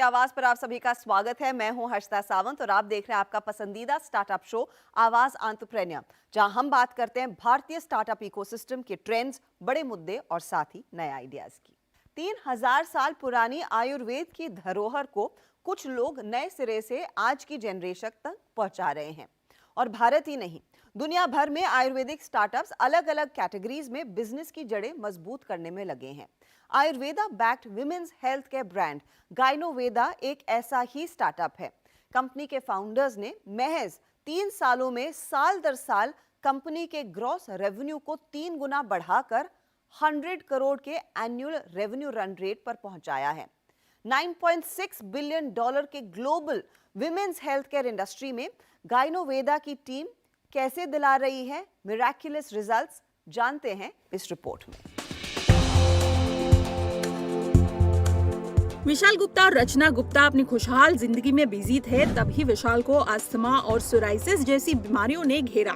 आवाज पर आप सभी का स्वागत है। मैं हूं हर्षिता सावंत और आप देख रहे हैं आपका पसंदीदा स्टार्टअप शो आवाज एंटरप्रेन्योर, जहां हम बात करते हैं भारतीय स्टार्टअप इकोसिस्टम के ट्रेंड्स, बड़े मुद्दे और साथ ही नए आइडियाज की। 3000 साल पुरानी आयुर्वेद की धरोहर को कुछ लोग नए सिरे से आज की जनरेशन तक पहुंचा रहे हैं। और भारत ही नहीं, दुनिया भर में आयुर्वेदिक स्टार्टअप्स अलग अलग कैटेगरीज में बिजनेस की जड़ें मजबूत करने में लगे हैं। Ayurveda backed women's health care brand Gynoveda एक ऐसा ही स्टार्टअप है। कंपनी के फाउंडर्स ने महज 3 सालों में साल दर साल कंपनी के ग्रॉस रेवेन्यू को 3 गुना बढ़ाकर 100 करोड़ के एनुअल रेवेन्यू रन रेट पर पहुंचाया है। $9.6 बिलियन के global women's health care industry में गाइनोवेदा की टीम कैसे दिला रही है मिरेक्युलस रिजल्ट्स, जानते हैं इस रिपोर्ट में। विशाल गुप्ता और रचना गुप्ता अपनी खुशहाल जिंदगी में बिजी थे, तभी विशाल को अस्थमा और सोराइसिस जैसी बीमारियों ने घेरा।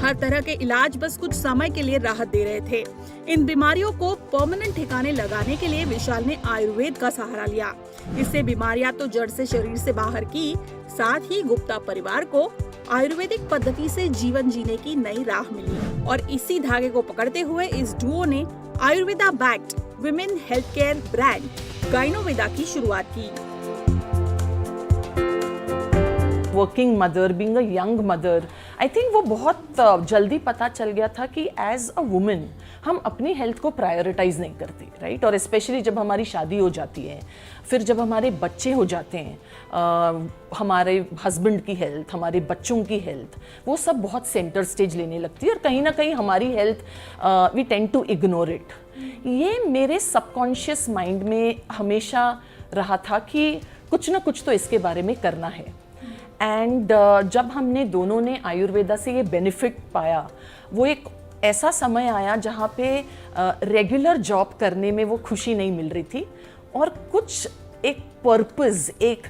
हर तरह के इलाज बस कुछ समय के लिए राहत दे रहे थे। इन बीमारियों को परमानेंट ठिकाने लगाने के लिए विशाल ने आयुर्वेद का सहारा लिया। इससे बीमारियां तो जड़ से शरीर से बाहर की, साथ ही गुप्ता परिवार को आयुर्वेदिक पद्धति से जीवन जीने की नई राह मिली। और इसी धागे को पकड़ते हुए इस डुओ ने Ayurveda backed women health care brand Gynoveda की शुरुआत की। Working mother, being a young mother, I think वो बहुत जल्दी पता चल गया था कि एज अ वुमेन हम अपनी हेल्थ को प्रायोरिटाइज नहीं करती, राइट। और स्पेशली जब हमारी शादी हो जाती है, फिर जब हमारे बच्चे हो जाते हैं, हमारे हस्बैंड की हेल्थ, हमारे बच्चों की हेल्थ, वो सब बहुत सेंटर स्टेज लेने लगती है और कहीं ना कहीं हमारी health we tend to ignore it. ये मेरे सबकॉन्शियस माइंड में हमेशा रहा था कि कुछ ना कुछ तो इसके बारे में करना है। एंड जब हमने दोनों ने आयुर्वेदा से ये बेनिफिट पाया, वो एक ऐसा समय आया जहाँ पे रेगुलर जॉब करने में वो खुशी नहीं मिल रही थी और कुछ एक पर्पस, एक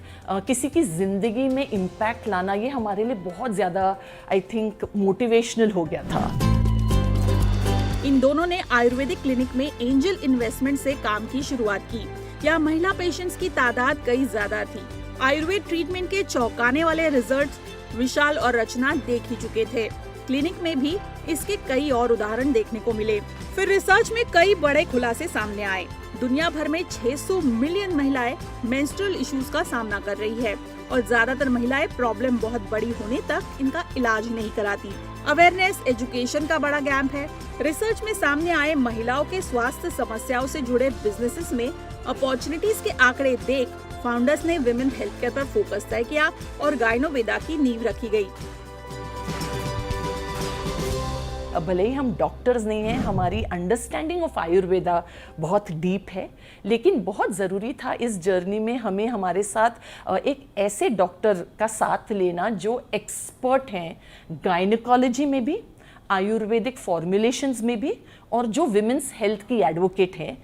किसी की ज़िंदगी में इम्पैक्ट लाना, ये हमारे लिए बहुत ज़्यादा आई थिंक मोटिवेशनल हो गया था। इन दोनों ने आयुर्वेदिक क्लिनिक में एंजल इन्वेस्टमेंट से काम की शुरुआत की। यहाँ महिला पेशेंट्स की तादाद कई ज्यादा थी। आयुर्वेद ट्रीटमेंट के चौंकाने वाले रिजल्ट्स विशाल और रचना देख ही चुके थे। क्लिनिक में भी इसके कई और उदाहरण देखने को मिले। फिर रिसर्च में कई बड़े खुलासे सामने आए। दुनिया भर में 600 मिलियन महिलाएं मेंस्ट्रुअल इश्यूज का सामना कर रही है और ज्यादातर महिलाएं प्रॉब्लम बहुत बड़ी होने तक इनका इलाज नहीं कराती। अवेयरनेस एजुकेशन का बड़ा गैप है। रिसर्च में सामने आए महिलाओं के स्वास्थ्य समस्याओं से जुड़े बिजनेसेस में अपॉर्चुनिटीज के आंकड़े देख फाउंडर्स ने विमेन हेल्थ केयर पर फोकस तय किया और गाइनोवेदा की नींव रखी गई। भले ही हम डॉक्टर्स नहीं हैं, हमारी अंडरस्टैंडिंग ऑफ आयुर्वेदा बहुत डीप है, लेकिन बहुत ज़रूरी था इस जर्नी में हमें हमारे साथ एक ऐसे डॉक्टर का साथ लेना जो एक्सपर्ट हैं गायनेकोलॉजी में भी, आयुर्वेदिक फॉर्मुलेशंस में भी, और जो विमेंस हेल्थ की एडवोकेट हैं।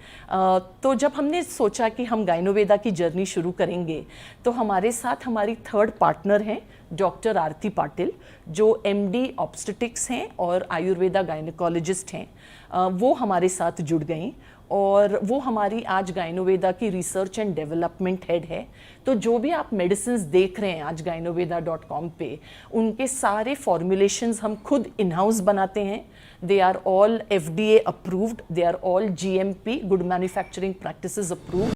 तो जब हमने सोचा कि हम गाइनोवेदा की जर्नी शुरू करेंगे, तो हमारे साथ हमारी थर्ड पार्टनर हैं डॉक्टर आरती पाटिल, जो एमडी ऑब्स्टेटिक्स हैं और आयुर्वेदा गायनेकोलॉजिस्ट हैं। वो हमारे साथ जुड़ गई और वो हमारी आज गाइनोवेदा की रिसर्च एंड डेवलपमेंट हेड है। तो जो भी आप मेडिसिन्स देख रहे हैं आज gainoVeda.com पे, उनके सारे फॉर्मुलेशंस हम खुद इन हाउस बनाते हैं। They are all FDA approved, they are all GMP good manufacturing practices approved.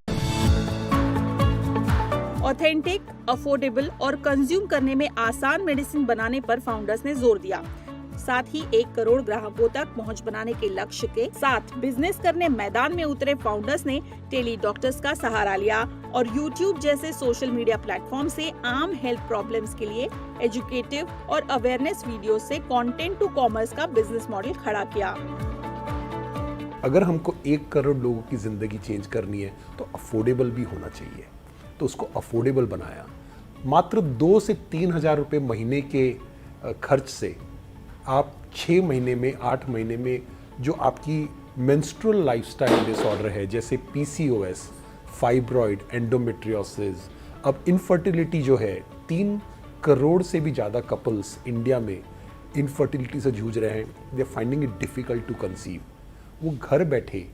Authentic, affordable और कंज्यूम करने में आसान मेडिसिन बनाने पर फाउंडर्स ने जोर दिया। साथ ही 1 करोड़ ग्राहकों तक पहुंच बनाने के लक्ष्य के साथ बिजनेस करने मैदान में उतरे फाउंडर्स ने टेली डॉक्टर्स का सहारा लिया और YouTube जैसे सोशल मीडिया प्लेटफॉर्म से आम हेल्थ प्रॉब्लम्स के लिए एजुकेटिव और अवेयरनेस वीडियो से कंटेंट टू कॉमर्स का बिजनेस मॉडल खड़ा किया। अगर हमको 1 करोड़ लोगों की जिंदगी चेंज करनी है तो अफोर्डेबल भी होना चाहिए, तो उसको अफोर्डेबल बनाया। मात्र 2 से 3 हज़ार रुपये महीने के खर्च से आप 6 महीने में, 8 महीने में जो आपकी मेंस्ट्रुअल लाइफस्टाइल डिसऑर्डर है, जैसे PCOS, फाइब्रॉइड, एंडोमेट्रियोसिस, अब इनफर्टिलिटी जो है, 3 करोड़ से भी ज़्यादा कपल्स इंडिया में इनफर्टिलिटी से जूझ रहे हैं। They are finding it difficult to conceive. वो घर बैठे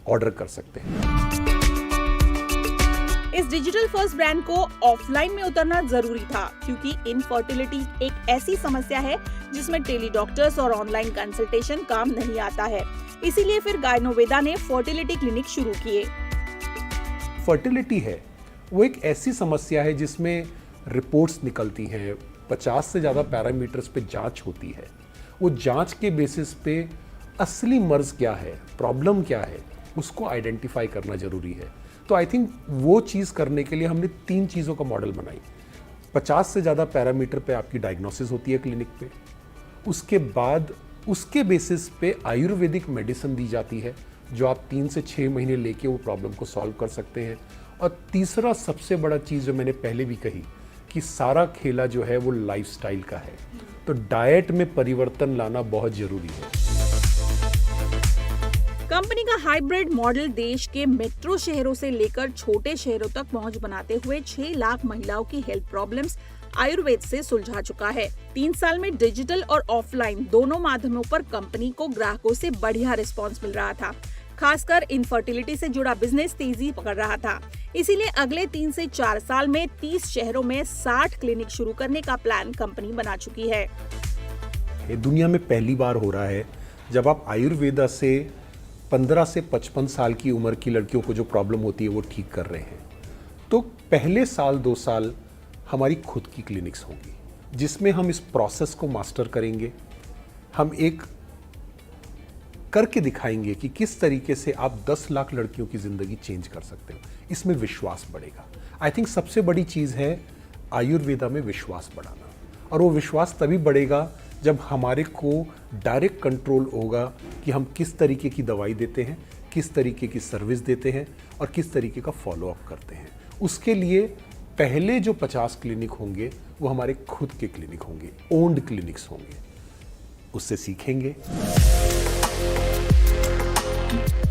ऑर्डर कर सकते हैं। इस डिजिटल फर्स्ट ब्रांड को ऑफलाइन में उतरना जरूरी था, क्योंकि इनफर्टिलिटी एक ऐसी समस्या है जिसमें टेली डॉक्टर्स और ऑनलाइन कंसल्टेशन काम नहीं आता है। इसीलिए फिर गायनोवेदा ने फर्टिलिटी क्लिनिक शुरू किए। फर्टिलिटी है वो एक ऐसी समस्या है जिसमें रिपोर्ट्स निकलती हैं, 50 से ज़्यादा पैरामीटर्स पे जांच होती है। वो जांच के बेसिस पे असली मर्ज क्या है, प्रॉब्लम क्या है, उसको आइडेंटिफाई करना जरूरी है। तो आई थिंक वो चीज़ करने के लिए हमने 3 चीज़ों का मॉडल बनाई। 50 से ज़्यादा पैरामीटर पे आपकी डायग्नोसिस होती है क्लिनिक पे, उसके बाद उसके बेसिस पे आयुर्वेदिक मेडिसिन दी जाती है जो आप 3 से 6 महीने लेके वो प्रॉब्लम को सॉल्व कर सकते हैं। और तीसरा सबसे बड़ा चीज़ जो मैंने पहले भी कही कि सारा खेला जो है वो लाइफस्टाइल का है, तो डाइट में परिवर्तन लाना बहुत जरूरी है। कंपनी का हाइब्रिड मॉडल देश के मेट्रो शहरों से लेकर छोटे शहरों तक पहुंच बनाते हुए 6 लाख महिलाओं की हेल्थ प्रॉब्लम्स आयुर्वेद से सुलझा चुका है। 3 साल में डिजिटल और ऑफलाइन दोनों माध्यमों पर कंपनी को ग्राहकों से बढ़िया रिस्पांस मिल रहा था। खासकर इनफर्टिलिटी से जुड़ा बिजनेस तेजी पकड़ रहा था। इसीलिए अगले 3 से 4 साल में 30 शहरों में 60 क्लिनिक शुरू करने का प्लान कंपनी बना चुकी है। ये दुनिया में पहली बार हो रहा है जब आप आयुर्वेदा से 15 से 55 साल की उम्र की लड़कियों को जो प्रॉब्लम होती है वो ठीक कर रहे हैं। तो पहले साल 2 साल हमारी खुद की क्लिनिक्स होंगी जिसमें हम इस प्रोसेस को मास्टर करेंगे। हम एक करके दिखाएंगे कि किस तरीके से आप 10 लाख लड़कियों की ज़िंदगी चेंज कर सकते हो। इसमें विश्वास बढ़ेगा। आई थिंक सबसे बड़ी चीज़ है आयुर्वेदा में विश्वास बढ़ाना, और वो विश्वास तभी बढ़ेगा जब हमारे को डायरेक्ट कंट्रोल होगा कि हम किस तरीके की दवाई देते हैं, किस तरीके की सर्विस देते हैं और किस तरीके का फॉलोअप करते हैं। उसके लिए पहले जो 50 क्लिनिक होंगे वो हमारे खुद के क्लिनिक होंगे, ओन्ड क्लिनिक्स होंगे। उससे सीखेंगे।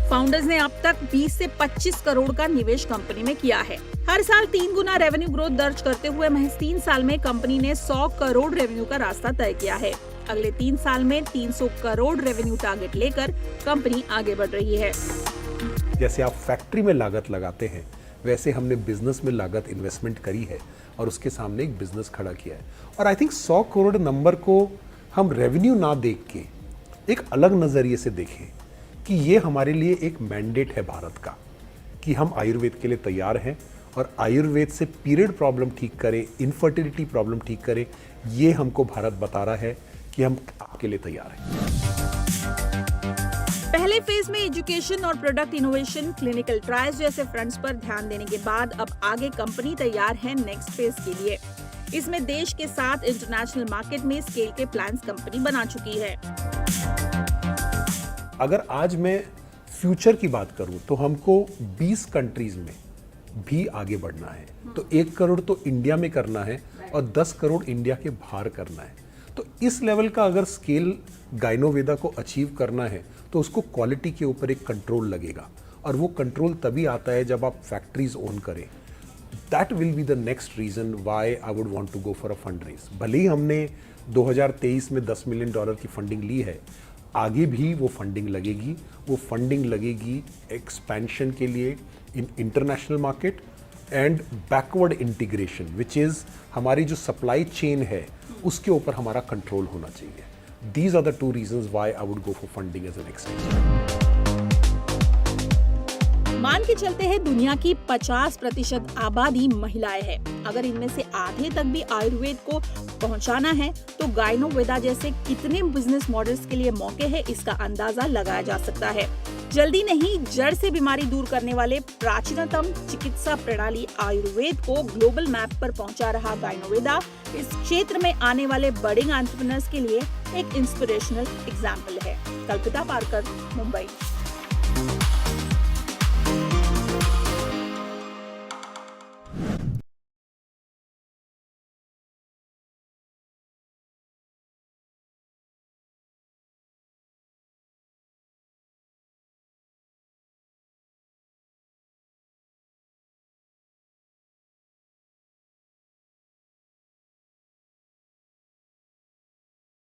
फाउंडर्स ने अब तक 20 से 25 करोड़ का निवेश कंपनी में किया है। हर साल 3 गुना रेवेन्यू ग्रोथ दर्ज करते हुए महज 3 साल में कंपनी ने 100 करोड़ रेवेन्यू का रास्ता तय किया है। अगले 3 साल में 300 करोड़ रेवेन्यू टारगेट लेकर कंपनी आगे बढ़ रही है। जैसे आप फैक्ट्री में लागत लगाते हैं, वैसे हमने बिजनेस में लागत इन्वेस्टमेंट करी है और उसके सामने एक बिजनेस खड़ा किया है। और आई थिंक 100 करोड़ नंबर को हम रेवेन्यू ना देख के एक अलग नज़रिए से देखें कि ये हमारे लिए एक मैंडेट है भारत का कि हम आयुर्वेद के लिए तैयार हैं और आयुर्वेद से पीरियड प्रॉब्लम ठीक करें, इनफर्टिलिटी प्रॉब्लम ठीक करें। ये हमको भारत बता रहा है कि हम आपके लिए तैयार हैं। पहले फेज में एजुकेशन और प्रोडक्ट इनोवेशन, क्लिनिकल ट्रायल्स जैसे फ्रंट्स पर ध्यान देने के बाद अब आगे कंपनी तैयार है नेक्स्ट फेज के लिए। इसमें देश के साथ इंटरनेशनल मार्केट में स्केल के प्लान्स कंपनी बना चुकी है। अगर आज मैं फ्यूचर की बात करूं तो हमको 20 कंट्रीज में भी आगे बढ़ना है। तो 1 करोड़ तो इंडिया में करना है और 10 करोड़ इंडिया के बाहर करना है। तो इस लेवल का अगर स्केल गायनोवेदा को अचीव करना है तो उसको क्वालिटी के ऊपर एक कंट्रोल लगेगा, और वो कंट्रोल तभी आता है जब आप फैक्ट्रीज ओन करें। That will be the next reason why I would want to go for a fund raise. भले ही हमने 2023 में $10 मिलियन की फंडिंग ली है, आगे भी वो फंडिंग लगेगी। वो फंडिंग लगेगी एक्सपेंशन के लिए in international market and backward integration, which is हमारी जो सप्लाई चेन है उसके ऊपर हमारा कंट्रोल होना चाहिए। These are the 2 reasons why I would go for funding as an extension. मान के चलते हैं दुनिया की 50% आबादी महिलाएं हैं। अगर इनमें से आधे तक भी आयुर्वेद को पहुंचाना है तो गायनोवेदा जैसे कितने बिजनेस मॉडल्स के लिए मौके हैं, इसका अंदाजा लगाया जा सकता है। जल्दी नहीं, जड़ से बीमारी दूर करने वाले प्राचीनतम चिकित्सा प्रणाली आयुर्वेद को ग्लोबल मैप पर पहुंचा रहा गायनोवेदा इस क्षेत्र में आने वाले बड़े एंटरप्रेन्योर्स के लिए एक इंस्पिरेशनल एग्जाम्पल है। कल्पिता पारकर, मुंबई।